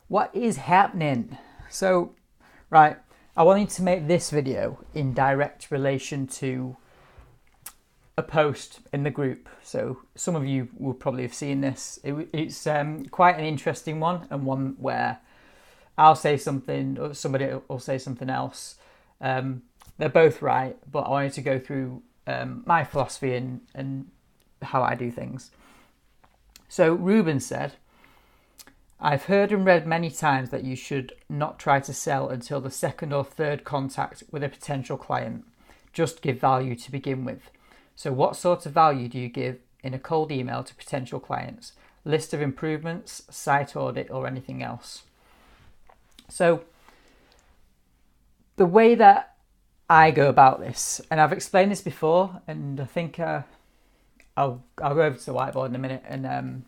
What is happening? So, right, I wanted to make this video in direct relation to a post in the group. So some of you will probably have seen this. It's quite an interesting one, and one where I'll say something or somebody will say something else. They're both right, but I wanted to go through my philosophy and how I do things. So Ruben said, I've heard and read many times that you should not try to sell until the second or third contact with a potential client. Just give value to begin with. So what sort of value do you give in a cold email to potential clients? List of improvements, site audit, or anything else? So the way that I go about this, and I've explained this before, and I think I'll go over to the whiteboard in a minute and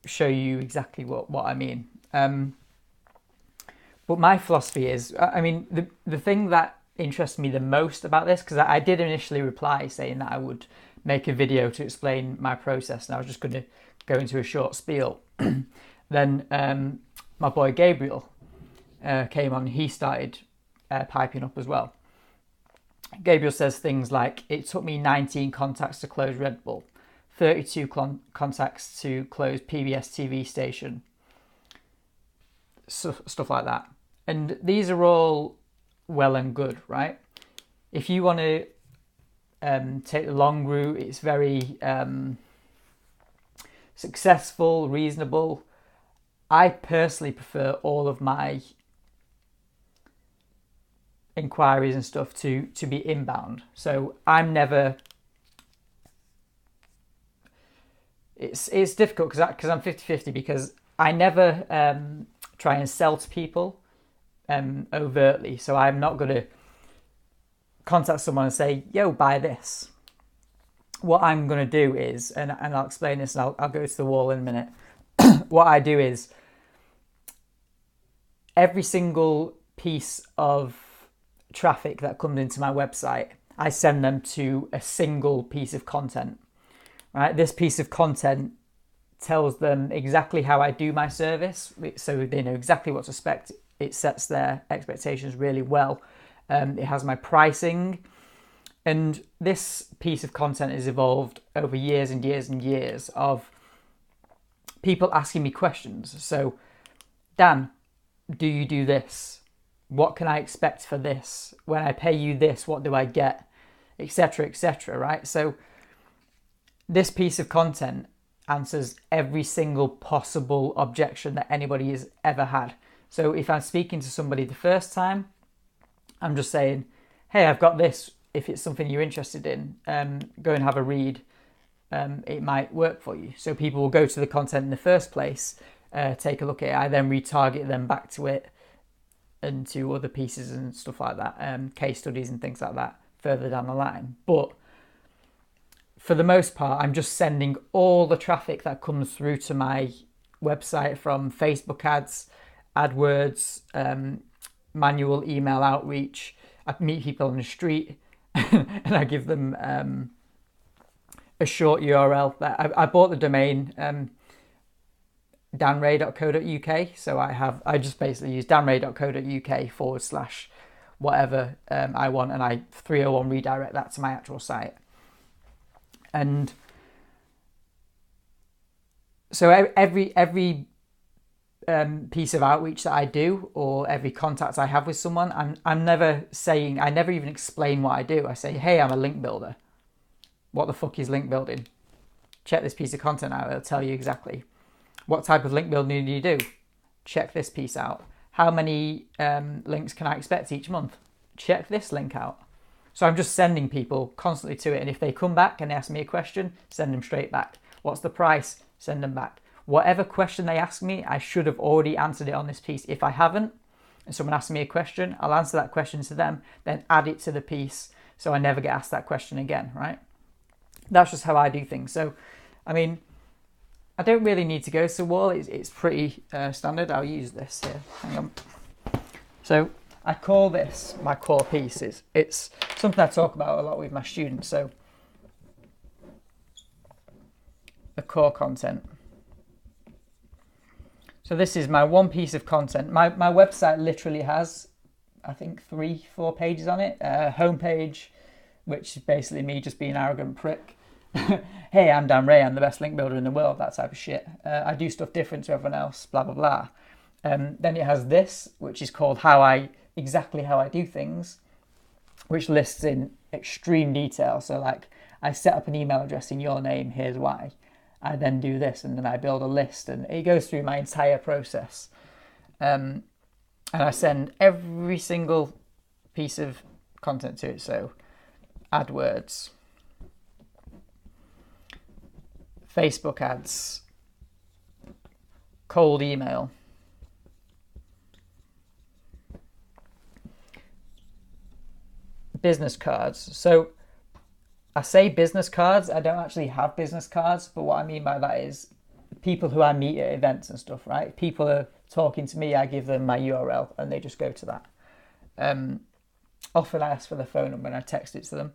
show you exactly what I mean. But my philosophy is, I mean, the thing that interests me the most about this, because I did initially reply saying that I would make a video to explain my process, and I was just going to go into a short spiel. Then my boy Gabriel came on, and he started piping up as well. Gabriel says things like, it took me 19 contacts to close Red Bull, 32 contacts to close PBS TV station, stuff like that. And these are all well and good, right? If you want to take the long route, it's very successful, reasonable. I personally prefer all of my inquiries and stuff to be inbound. So I'm never... It's difficult because I'm 50-50, because I never try and sell to people overtly. So I'm not going to contact someone and say, yo, buy this. What I'm going to do is, and I'll explain this, and I'll go to the wall in a minute. What I do is, every single piece of traffic that comes into my website, I send them to a single piece of content. Right? This piece of content tells them exactly how I do my service, so they know exactly what to expect. It sets their expectations really well. It has my pricing, and this piece of content has evolved over years and years and years of people asking me questions. So, Dan, do you do this? What can I expect for this? When I pay you this, what do I get? Etc., etc., right? So this piece of content answers every single possible objection that anybody has ever had. So if I'm speaking to somebody the first time, I'm just saying, hey, I've got this. If it's something you're interested in, go and have a read. It might work for you. So people will go to the content in the first place, take a look at it. I then retarget them back to it and to other pieces and stuff like that, case studies and things like that further down the line. But for the most part, I'm just sending all the traffic that comes through to my website from Facebook ads, AdWords, manual email outreach. I meet people on the street and I give them a short URL. I bought the domain danray.co.uk, so I just basically use danray.co.uk / whatever I want, and I 301 redirect that to my actual site. And so every piece of outreach that I do, or every contact I have with someone, I'm never saying, I never even explain what I do. I say, hey, I'm a link builder. What the fuck is link building? Check this piece of content out. It'll tell you exactly. What type of link building do you do? Check this piece out. How many links can I expect each month? Check this link out. So I'm just sending people constantly to it. And if they come back and they ask me a question, send them straight back. What's the price? Send them back. Whatever question they ask me, I should have already answered it on this piece. If I haven't, and someone asks me a question, I'll answer that question to them, then add it to the piece so I never get asked that question again, right? That's just how I do things. So, I mean, I don't really need to go to the wall. It's pretty standard. I'll use this here. Hang on. So I call this my core piece. It's something I talk about a lot with my students. So the core content. So this is my one piece of content. My website literally has, I think, 3-4 pages on it. Homepage, which is basically me just being an arrogant prick. Hey, I'm Dan Ray, I'm the best link builder in the world, that type of shit. I do stuff different to everyone else, blah, blah, blah. Then it has this, which is called exactly how I do things, which lists in extreme detail. So like, I set up an email address in your name, here's why. I then do this, and then I build a list, and it goes through my entire process. And I send every single piece of content to it. So AdWords, Facebook ads, cold email, business cards. So I say business cards, I don't actually have business cards, but what I mean by that is people who I meet at events and stuff, right? People are talking to me, I give them my URL and they just go to that. Often I ask for the phone number and I text it to them,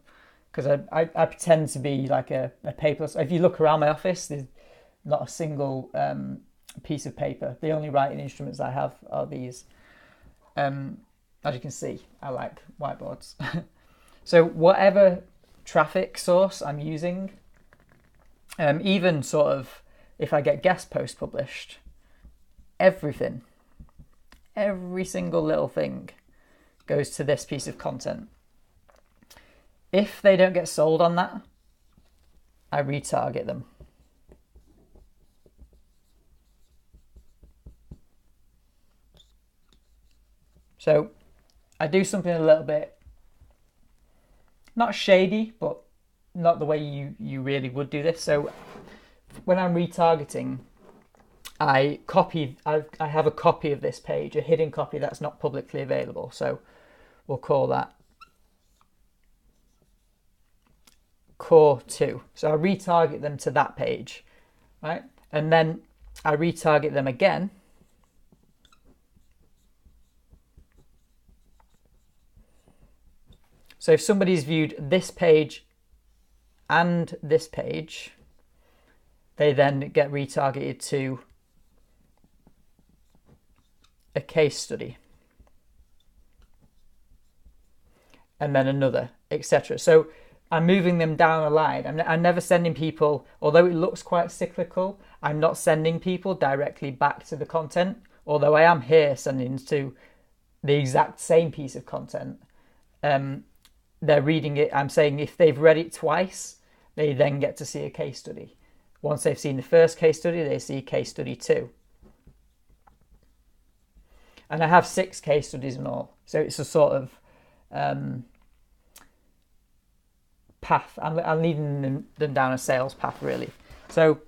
because I pretend to be like a paperless. If you look around my office, there's not a single piece of paper. The only writing instruments I have are these. As you can see, I like whiteboards. So whatever traffic source I'm using, even sort of if I get guest posts published, every single little thing goes to this piece of content. If they don't get sold on that, I retarget them. So I do something a little bit, not shady, but not the way you really would do this. So when I'm retargeting, I have a copy of this page, a hidden copy that's not publicly available. So we'll call that Core 2. So I retarget them to that page, right? And then I retarget them again. So if somebody's viewed this page and this page, they then get retargeted to a case study, and then another, etc. So I'm moving them down a line. I'm never sending people, although it looks quite cyclical, I'm not sending people directly back to the content, although I am here sending to the exact same piece of content. They're reading it. I'm saying if they've read it twice, they then get to see a case study. Once they've seen the first case study, they see case study 2. And I have 6 case studies in all. So it's a sort of path. I'm leading them down a sales path, really. So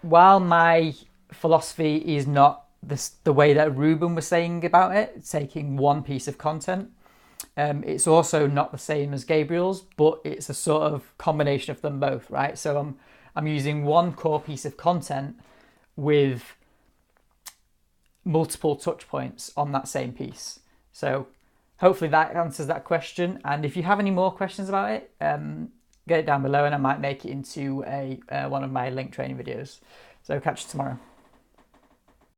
while my philosophy is not the way that Ruben was saying about it, taking one piece of content, it's also not the same as Gabriel's, but it's a sort of combination of them both, right? So I'm using one core piece of content with multiple touch points on that same piece. So hopefully that answers that question. And if you have any more questions about it, get it down below and I might make it into one of my link training videos. So catch you tomorrow.